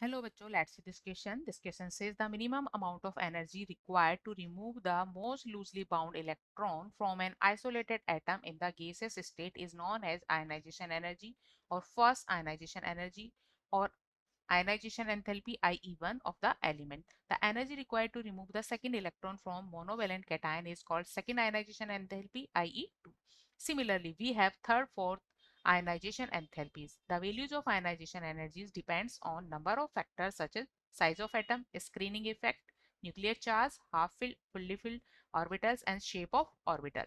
Hello bachcho, let's see this question. This question says the minimum amount of energy required to remove the most loosely bound electron from an isolated atom in the gaseous state is known as ionization energy or first ionization energy or ionization enthalpy IE1 of the element. The energy required to remove the second electron from monovalent cation is called second ionization enthalpy IE2. Similarly, we have third, fourth ionization enthalpies. The values of ionization energies depends on number of factors such as size of atom, screening effect, nuclear charge, half-filled, fully filled orbitals and shape of orbital.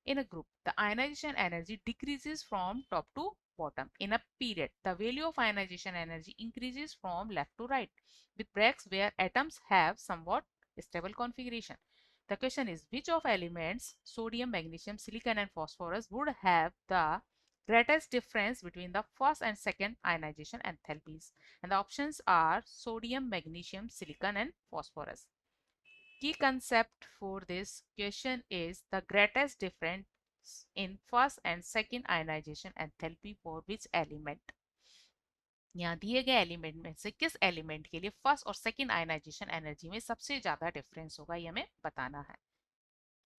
In a group, the ionization energy decreases from top to bottom. In a period, the value of ionization energy increases from left to right with breaks where atoms have somewhat stable configuration. The question is which of elements sodium, magnesium, silicon and phosphorus would have the greatest difference between the first and second ionization enthalpies? And the options are sodium, magnesium, silicon and phosphorus. Key concept for this question is the greatest difference in first and second ionization enthalpy for which element. यहाँ दिए गए element में से किस element के लिए first और second ionization energy में सबसे ज्यादा डिफरेंस होगा ये हमें बताना है.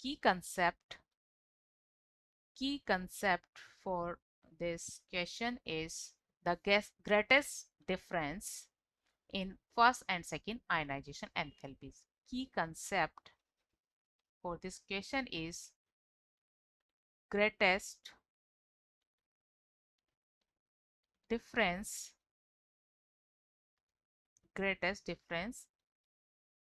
की concept key concept for this question is the greatest difference in first and second ionization enthalpies. Key concept for this question is greatest difference greatest difference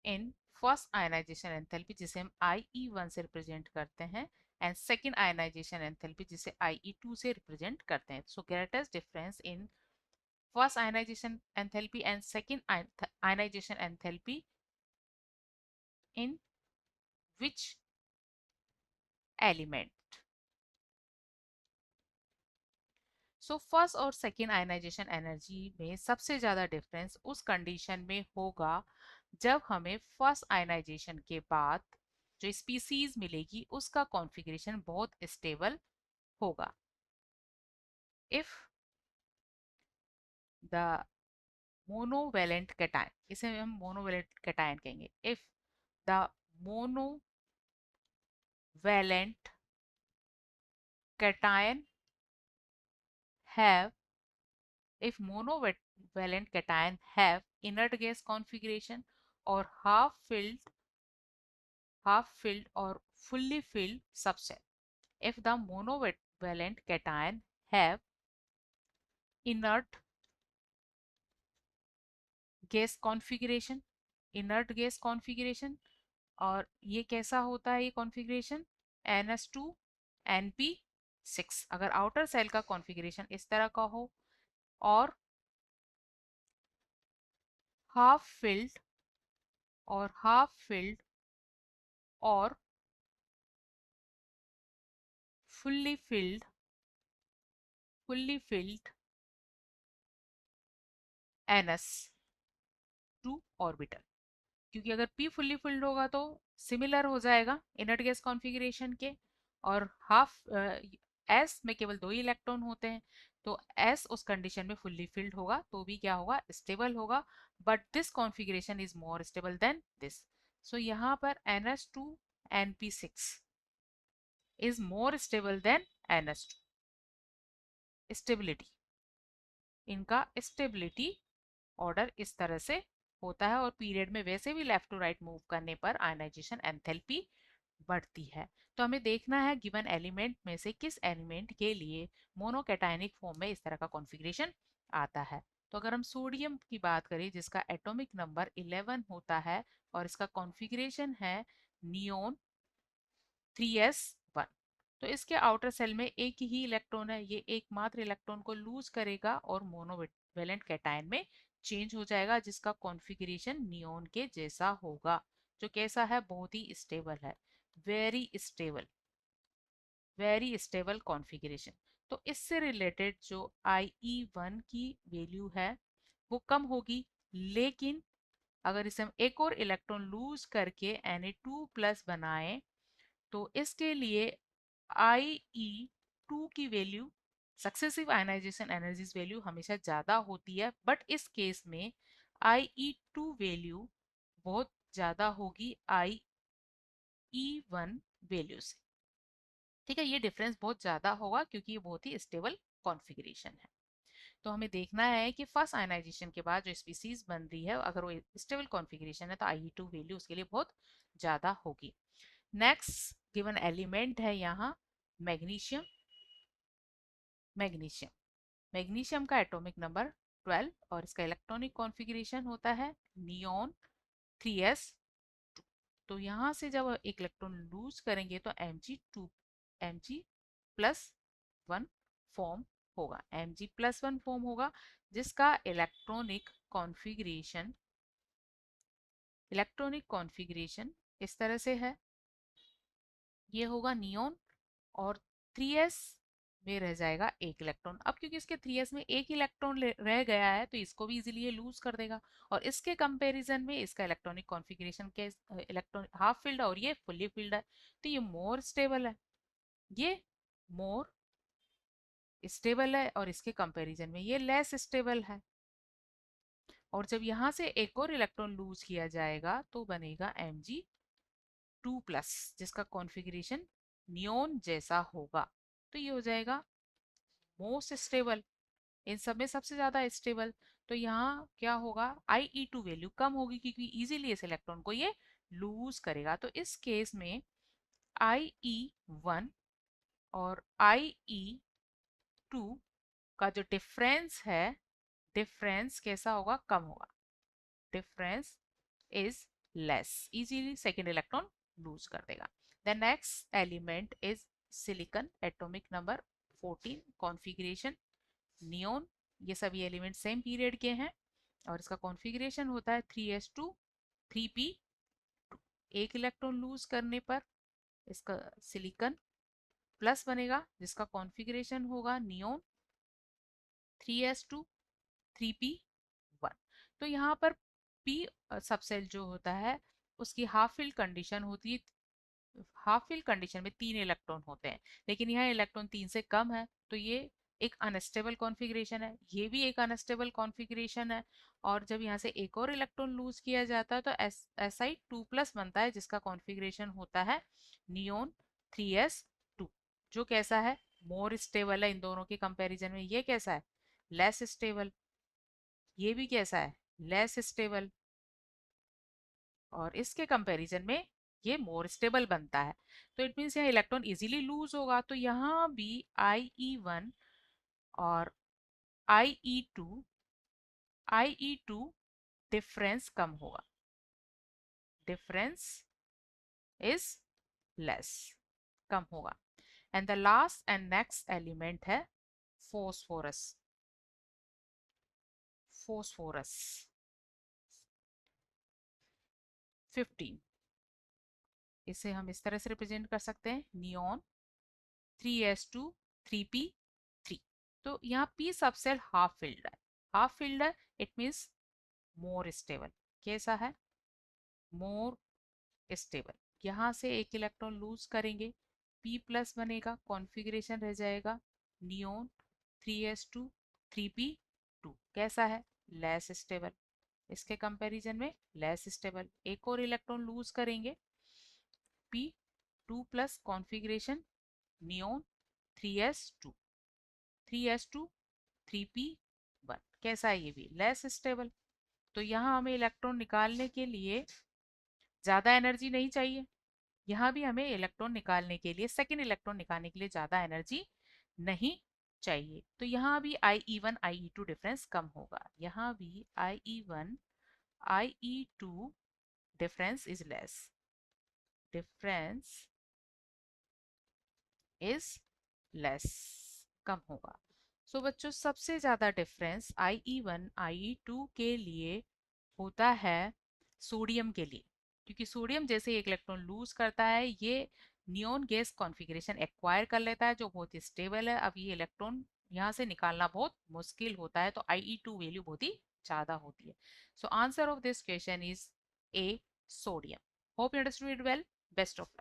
in first ionisation enthalpy जिसे हम IE1 से represent करते हैं and second ionisation enthalpy जिसे IE2 से represent करते हैं. So greatest difference in first ionisation enthalpy and second ionisation enthalpy in which element. So first और सेकेंड आयनाइजेशन एनर्जी में सबसे ज़्यादा डिफरेंस उस कंडीशन में होगा जब हमें फर्स्ट आयनाइजेशन के बाद जो स्पीसीज मिलेगी उसका कॉन्फ़िगरेशन बहुत स्टेबल होगा. इफ द मोनोवेलेंट कैटायन, इसे हम मोनोवेलेंट कैटायन कहेंगे. If the monovalent cation have if monovalent cation have inert gas configuration or half filled or fully filled subset. If the monovalent cation have inert gas configuration और ये कैसा होता है ये configuration NS2 NP6. अगर outer cell का configuration इस तरह का हो और हाफ फिल्ड और फुल्ली फिल्ड NS2 ऑर्बिटल. क्योंकि अगर P फुल्ली फिल्ड होगा तो सिमिलर हो जाएगा इनर्ट गैस कॉन्फ़िगरेशन के और हाफ S में केवल 2 ही इलेक्ट्रॉन होते हैं तो S उस कंडीशन में फुल्ली फिल्ड होगा तो भी क्या होगा स्टेबल होगा. But this configuration is more stable than this. So यहाँ पर NS2 NP6 is more stable than NS2. Stability, इनका स्टेबिलिटी ऑर्डर इस तरह से होता है और पीरियड में वैसे भी लेफ्ट टू राइट मूव करने पर आयनाइजेशन एंथैल्पी बढ़ती है. तो हमें देखना है गिवन एलिमेंट में से किस एलिमेंट के लिए मोनोकैटायनिक फॉर्म में इस तरह का कॉन्फ़िगरेशन आता है. तो अगर हम सोडियम की बात करें जिसका एटॉमिक नंबर 11 होता है और इसका कॉन्फ़िगरेशन है नियोन 3s1. तो इसके आउटर सेल में एक ही इलेक्ट्रॉन है, ये एकमात्र इलेक्ट्रॉन को लूज करेगा और मोनोवेलेंट कैटायन में चेंज हो जाएगा जिसका कॉन्फ़िगरेशन नियोन के जैसा होगा जो कैसा है बहुत ही स्टेबल है. Very stable configuration. तो इससे रिलेटेड जो IE1 की वैल्यू है वो कम होगी लेकिन अगर इसे हम एक और इलेक्ट्रॉन लूज करके Na2 प्लस बनाएं तो इसके लिए IE2 की value successive ionisation energies value हमेशा ज़्यादा होती है. बट इस केस में IE2 वैल्यू बहुत ज्यादा होगी IE1 वैल्यू से। ठीक है, ये डिफरेंस बहुत ज्यादा होगा क्योंकि ये बहुत ही स्टेबल कॉन्फ़िगरेशन है। तो हमें देखना है कि फर्स्ट आयनाइजेशन के बाद जो स्पीसीज बन रही है अगर वो स्टेबल कॉन्फ़िगरेशन है तो IE2 वैल्यू उसके लिए बहुत ज्यादा होगी। नेक्स्ट गिवन एलिमेंट है यहाँ मैग्नीशियम। मैग्नीशियम मैग्नीशियम का एटॉमिक नंबर 12 और इसका इलेक्ट्रॉनिक कॉन्फ़िगरेशन होता है नियोन 3s। तो यहाँ से जब एक इलेक्ट्रॉन लूज करेंगे तो Mg+1 फॉर्म होगा। Mg+1 फॉर्म होगा जिसका इलेक्ट्रॉनिक कॉन्फ़िगरेशन इस तरह से है। ये होगा नियोन और 3s में रह जाएगा एक इलेक्ट्रॉन। अब क्योंकि इसके 3s में एक इलेक्ट्रॉन रह गया है तो इसको भी इजीली ये लूज कर देगा और इसके कंपैरिजन में इसका इलेक्ट्रॉनिक कॉन्फ़िगरेशन के इलेक्ट्रॉन हाफ फील्ड और ये फुल्ली फील्ड है तो ये मोर स्टेबल है। ये मोर स्टेबल है और इसके कंपैरिजन में ये लेस स्टेबल है। और जब यहाँ से एक और इलेक्ट्रॉन लूज किया जाएगा तो बनेगा Mg2+ जिसका कॉन्फ़िगरेशन नियोन जैसा होगा। तो ये हो जाएगा मोस्ट स्टेबल, इन सब में सबसे ज्यादा स्टेबल। तो यहाँ क्या होगा IE2 वैल्यू कम होगी क्योंकि इजीली इस इलेक्ट्रॉन को ये लूज करेगा। तो इस केस में IE1 और IE2 का जो डिफरेंस है, डिफरेंस कैसा होगा, कम होगा। Difference is less, easily second electron lose कर देगा। The next element is silicon atomic number 14 configuration neon. ये सभी एलिमेंट सेम पीरियड के हैं और इसका कॉन्फ़िगरेशन होता है 3s2 3p। एक इलेक्ट्रॉन लूज करने पर इसका सिलिकॉन प्लस बनेगा जिसका कॉन्फ़िगरेशन होगा नियोन 3s2 3p1। तो यहाँ पर p सबसेल जो होता है उसकी हाफ फिल कंडीशन होती है। हाफ फिल कंडीशन में 3 इलेक्ट्रॉन होते हैं लेकिन यहाँ इलेक्ट्रॉन 3 से कम है तो ये एक अनस्टेबल कॉन्फ़िगरेशन है, ये भी एक अनस्टेबल कॉन्फ़िगरेशन है। और जब यहाँ से एक और इलेक्ट्रॉन लूज किया जाता है तो Si2+ बनता है जिसका कॉन्फ़िगरेशन होता है नियोन 3s2 जो कैसा है, मोर स्टेबल है इन दोनों के कंपैरिजन में। ये कैसा है, लेस स्टेबल। ये भी कैसा है, लेस स्टेबल। और इसके कंपैरिजन में ये मोर स्टेबल बनता है। तो इट मीन्स यहाँ इलेक्ट्रॉन इजीली लूज होगा तो यहाँ भी IE1 और IE2 डिफरेंस कम होगा, डिफरेंस इज लेस, कम होगा। And the last and next element है फोस्फोरस। फोस्फोरस 15, इसे हम इस तरह से रिप्रेजेंट कर सकते हैं नियोन 3s2 3p3। तो यहाँ p सबसेल हाफ फिल्ड है। हाफ फिल्ड है इट मीन्स मोर स्टेबल। कैसा है, मोर स्टेबल। यहाँ से एक इलेक्ट्रॉन लूज करेंगे p+ बनेगा, कॉन्फ़िगरेशन रह जाएगा नियोन 3s2 3p2। कैसा है, लेस स्टेबल। इसके कंपैरिजन में लेस स्टेबल। एक और इलेक्ट्रॉन लूज करेंगे p2+ configuration neon 3s2 3p1। कैसा है, ये भी लेस स्टेबल। तो यहाँ हमें इलेक्ट्रॉन निकालने के लिए ज़्यादा एनर्जी नहीं चाहिए। यहाँ भी हमें इलेक्ट्रॉन निकालने के लिए, सेकेंड इलेक्ट्रॉन निकालने के लिए ज़्यादा एनर्जी नहीं चाहिए। तो यहाँ भी IE1 IE2 डिफरेंस कम होगा। यहाँ भी IE1 IE2 difference is less, difference is less, कम होगा। सो बच्चों सबसे ज़्यादा डिफरेंस IE1 IE2 के लिए होता है सोडियम के लिए, क्योंकि सोडियम जैसे एक इलेक्ट्रॉन लूज करता है ये नियोन गैस कॉन्फ़िगरेशन एक्वायर कर लेता है जो बहुत ही स्टेबल है। अब ये इलेक्ट्रॉन यहाँ से निकालना बहुत मुश्किल होता है तो IE2 वैल्यू बहुत ही ज़्यादा होती है। So answer of this question is A, sodium. Hope you understood it well. Best of luck.